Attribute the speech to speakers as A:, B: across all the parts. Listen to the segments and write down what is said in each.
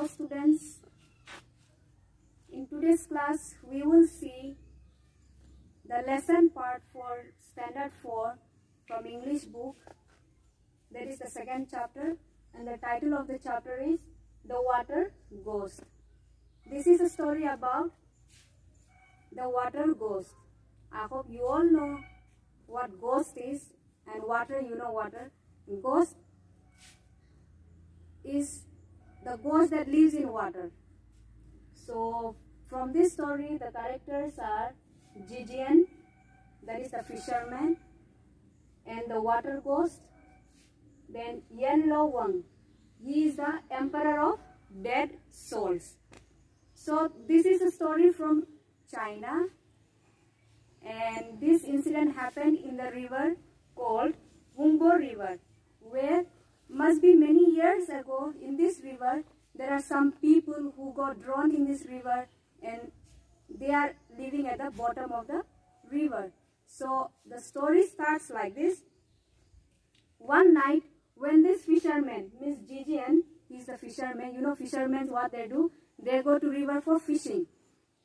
A: students. In today's class, we will see the lesson part for Standard 4 from English book. That is the second chapter, and the title of the chapter is The Water Ghost. This is a story about the water ghost. I hope you all know what ghost is, and water, you know water. Ghost is the ghost that lives in water. So from this story, the characters are Jijian, that is the fisherman, and the water ghost. Then Yan Lo Wang, he is the emperor of dead souls. So this is a story from China, and this incident happened in the river called Hungbo River, where must be many years ago. In this river there are some people who got drowned in this river, and they are living at the bottom of the river. So the story starts like this. One night, when this fisherman, Miss Jijian, he is the fisherman. You know fishermen, what they do? They go to river for fishing.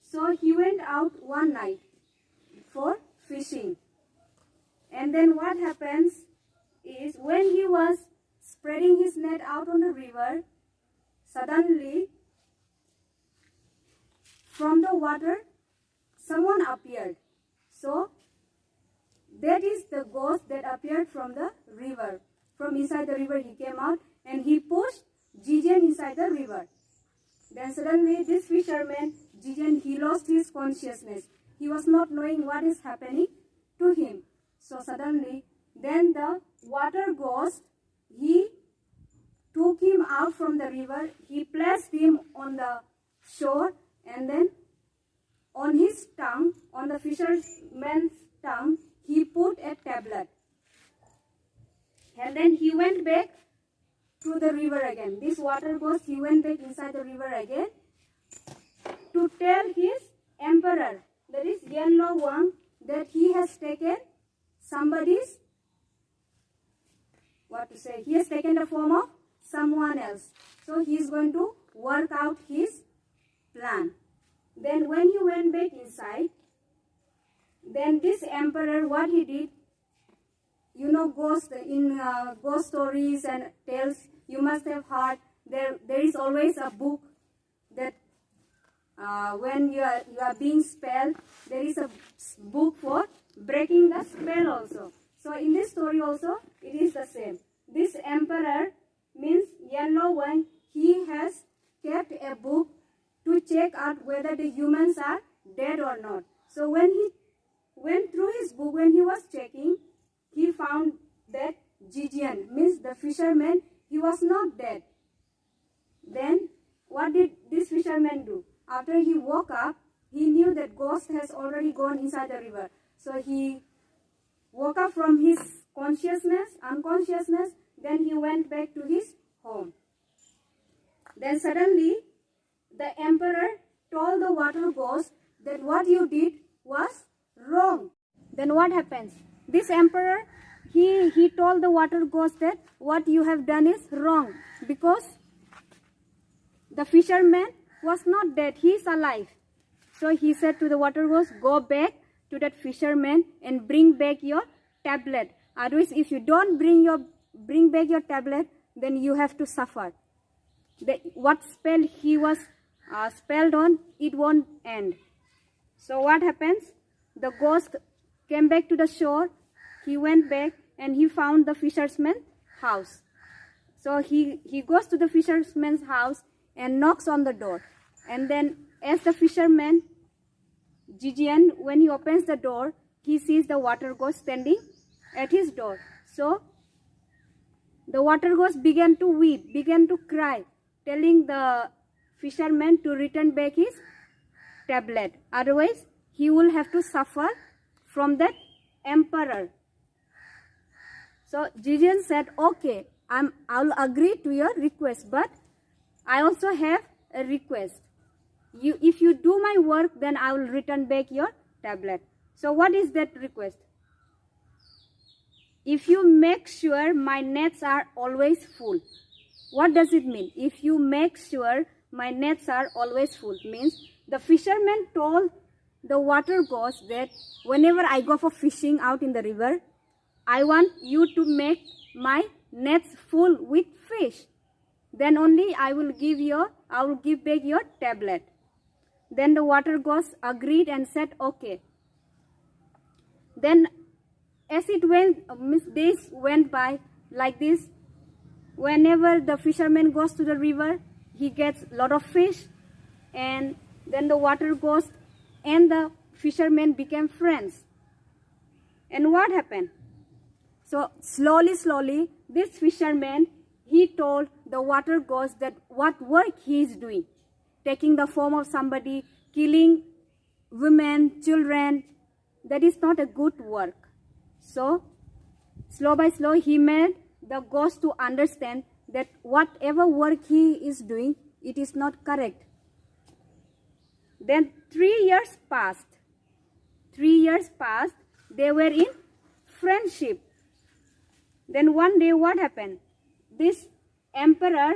A: So he went out one night for fishing. And then what happens is, when he was spreading his net out on the river, suddenly from the water someone appeared. So that is the ghost that appeared from the river. From inside the river he came out, and he pushed Jijian inside the river. Then suddenly this fisherman, Jijian, he lost his consciousness. He was not knowing what is happening to him. So suddenly, then the water ghost, he took him out from the river. He placed him on the shore, and then on his tongue, on the fisherman's tongue, he put a tablet. And then he went back to the river again. This water ghost, he went back inside the river again to tell his emperor, that is Yan Lo Wang, that he has taken somebody's, he has taken the form of someone else. So he is going to work out his plan. Then when he went back inside, then this emperor, what he did, you know, ghost stories and tales, you must have heard, there is always a book that when you are being spelled, there is a book for breaking the spell also. So in this story also, it is the same. This emperor, means Yan Lo Wang, he has kept a book to check out whether the humans are dead or not. So when he went through his book, when he was checking, he found that Jijian, means the fisherman, he was not dead. Then what did this fisherman do? After he woke up, he knew that ghost has already gone inside the river. So he woke up from his unconsciousness, then he went back to his home. Then suddenly, the emperor told the water ghost that what you did was wrong. Then what happens? This emperor, he told the water ghost that what you have done is wrong, because the fisherman was not dead, he is alive. So he said to the water ghost, go back to that fisherman and bring back your tablet. Otherwise, if you don't bring back your tablet, then you have to suffer. What spell he was spelled on, it won't end. So what happens? The ghost came back to the shore. He went back and he found the fisherman's house. So he goes to the fisherman's house and knocks on the door. And then as the fisherman, Jijian, when he opens the door, he sees the water ghost standing at his door. So the water ghost began to weep, began to cry, telling the fisherman to return back his tablet. Otherwise, he will have to suffer from that emperor. So Jijian said, okay, I'll agree to your request, but I also have a request. If you do my work, then I will return back your tablet. So what is that request? If you make sure my nets are always full. What does it mean? If you make sure my nets are always full. Means the fisherman told the water ghost that whenever I go for fishing out in the river, I want you to make my nets full with fish. Then only I will give back your tablet. Then the water ghost agreed and said, okay. Then as it went, days went by like this. Whenever the fisherman goes to the river, he gets a lot of fish, and then the water ghost and the fisherman became friends. And what happened? So slowly, this fisherman, he told the water ghost that what work he is doing, taking the form of somebody, killing women, children, that is not a good work. So slow by slow, he made the ghost to understand that whatever work he is doing, it is not correct. Then 3 years passed. 3 years passed. They were in friendship. Then one day what happened? This emperor,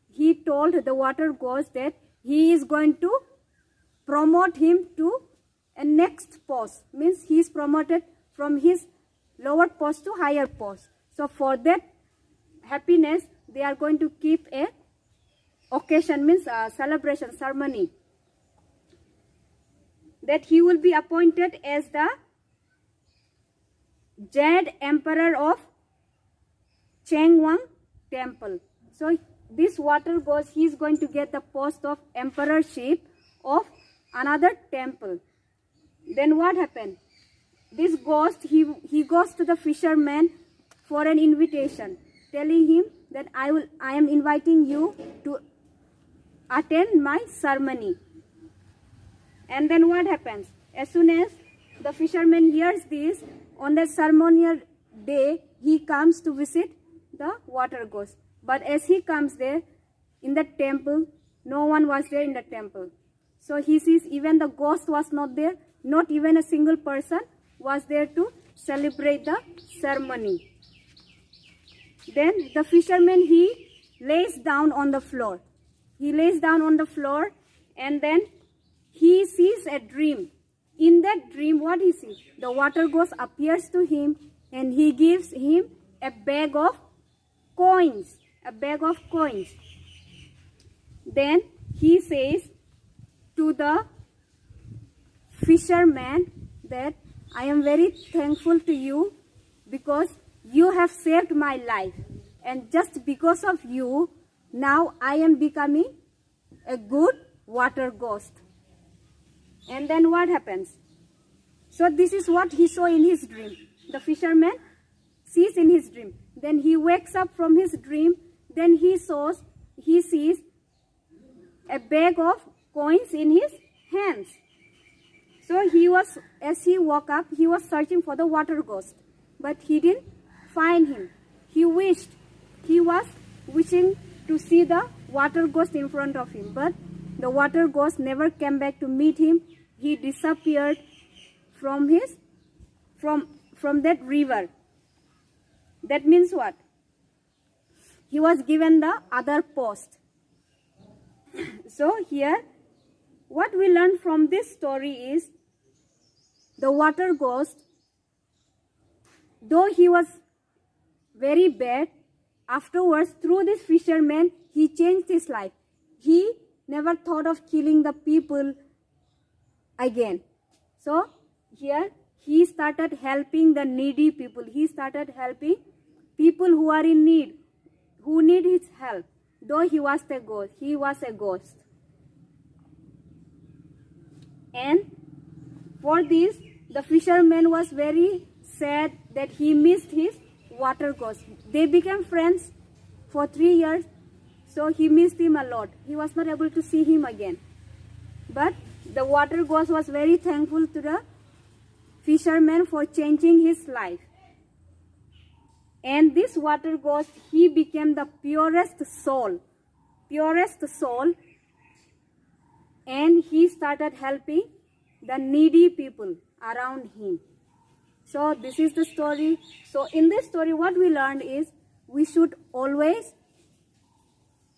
A: he told the water ghost that he is going to promote him to a next post. Means he is promoted from his lower post to higher post. So for that happiness, they are going to keep a occasion, means a celebration ceremony, that he will be appointed as the Jade Emperor of Changwon Temple. So this water ghost, he is going to get the post of emperorship of another temple. Then what happened? This ghost, he goes to the fisherman for an invitation, telling him that I am inviting you to attend my ceremony. And then what happens? As soon as the fisherman hears this, on the ceremonial day, he comes to visit the water ghost. But as he comes there, in the temple, no one was there in the temple. So he sees even the ghost was not there, not even a single person was there to celebrate the ceremony. Then the fisherman, he lays down on the floor. He lays down on the floor, and then he sees a dream. In that dream, what he sees? The water ghost appears to him, and he gives him a bag of coins. A bag of coins. Then he says to the fisherman that I am very thankful to you because you have saved my life, and just because of you, now I am becoming a good water ghost. And then what happens? So this is what he saw in his dream. The fisherman sees in his dream. Then he wakes up from his dream. Then he sees a bag of coins in his hands. So as he woke up, he was searching for the water ghost, but he didn't find him. He was wishing to see the water ghost in front of him, but the water ghost never came back to meet him. He disappeared from that river. That means what? He was given the other post. So here, what we learn from this story is the water ghost, though he was very bad, afterwards through this fisherman, he changed his life. He never thought of killing the people again. So here he started helping the needy people. He started helping people who are in need, who need his help. Though he was a ghost. And for this, the fisherman was very sad that he missed his water ghost. They became friends for 3 years, so he missed him a lot. He was not able to see him again. But the water ghost was very thankful to the fisherman for changing his life. And this water ghost, he became the purest soul, and he started helping the needy people around him. So this is the story. So in this story, what we learned is we should always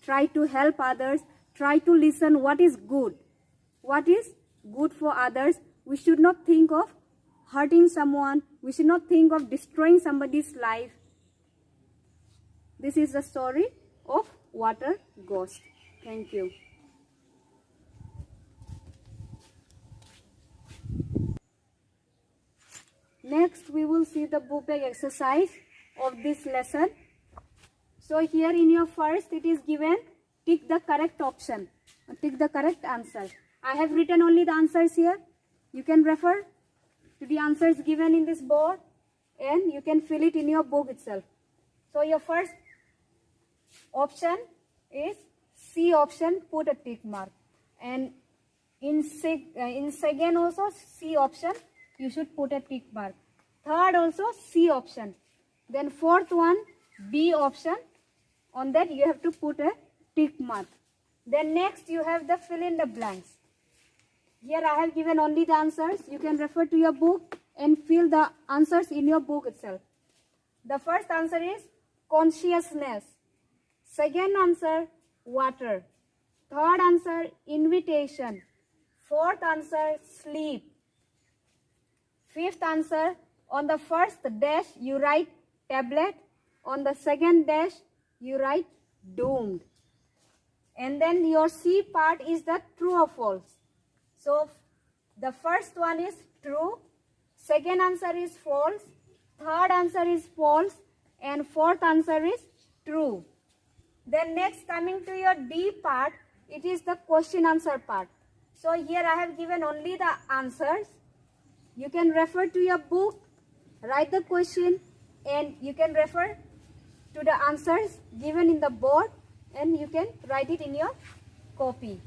A: try to help others, try to listen what is good for others. We should not think of hurting someone. We should not think of destroying somebody's life. This is the story of water ghost. Thank you. Next, we will see the book bag exercise of this lesson. So here in your first, it is given, tick the correct option, tick the correct answer. I have written only the answers here. You can refer to the answers given in this board and you can fill it in your book itself. So your first option is C option, put a tick mark. And in second also C option, you should put a tick mark. Third also C option. Then fourth one, B option. On that you have to put a tick mark. Then next you have the fill in the blanks. Here I have given only the answers. You can refer to your book and fill the answers in your book itself. The first answer is consciousness. Second answer, water. Third answer, invitation. Fourth answer, sleep. Fifth answer, on the first dash you write tablet. On the second dash you write doomed. And then your C part is the true or false. So the first one is true. Second answer is false. Third answer is false. And fourth answer is true. Then next, coming to your D part, it is the question answer part. So here I have given only the answers. You can refer to your book, write the question, and you can refer to the answers given in the board, and you can write it in your copy.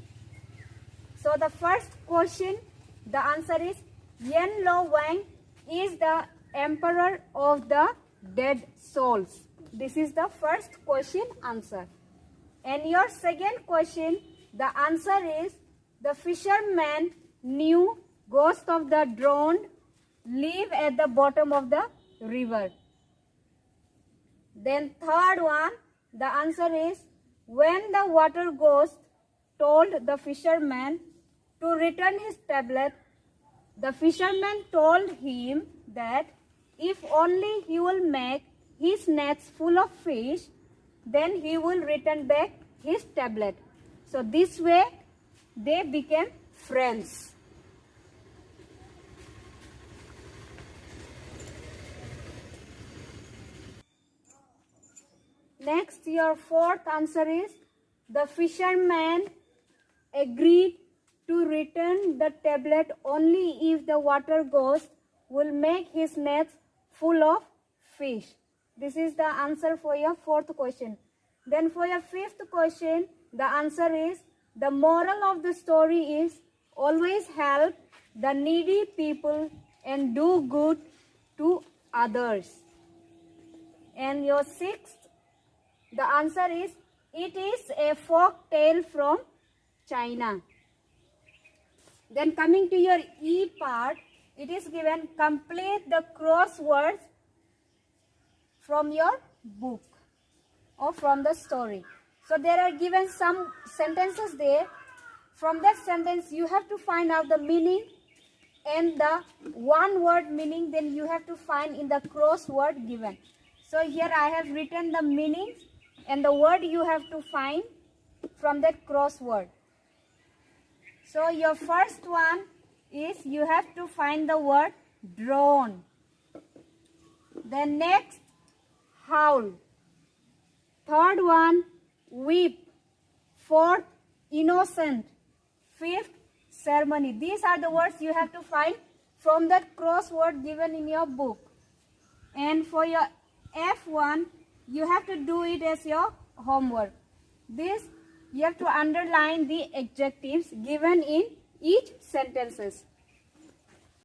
A: So the first question, the answer is Yen Lo Wang is the emperor of the dead souls. This is the first question answer. And your second question, the answer is the fisherman knew ghost of the drowned live at the bottom of the river. Then third one, the answer is when the water ghost told the fisherman to return his tablet, the fisherman told him that if only he will make his nets full of fish, then he will return back his tablet. So this way they became friends. Next, your fourth answer is the fisherman agreed to return the tablet only if the water ghost will make his nets full of fish. This is the answer for your fourth question. Then for your fifth question, the answer is the moral of the story is always help the needy people and do good to others. And your sixth, the answer is it is a folk tale from China. Then coming to your E part, it is given complete the crosswords from your book or from the story. So there are given some sentences there. From that sentence you have to find out the meaning and the one word meaning, then you have to find in the crossword given. So here I have written the meaning and the word you have to find from that crossword. So your first one is you have to find the word drone. Then next, howl. Third one, weep. Fourth, innocent. Fifth, ceremony. These are the words you have to find from that crossword given in your book. And for your F1, you have to do it as your homework. This, you have to underline the adjectives given in each sentences.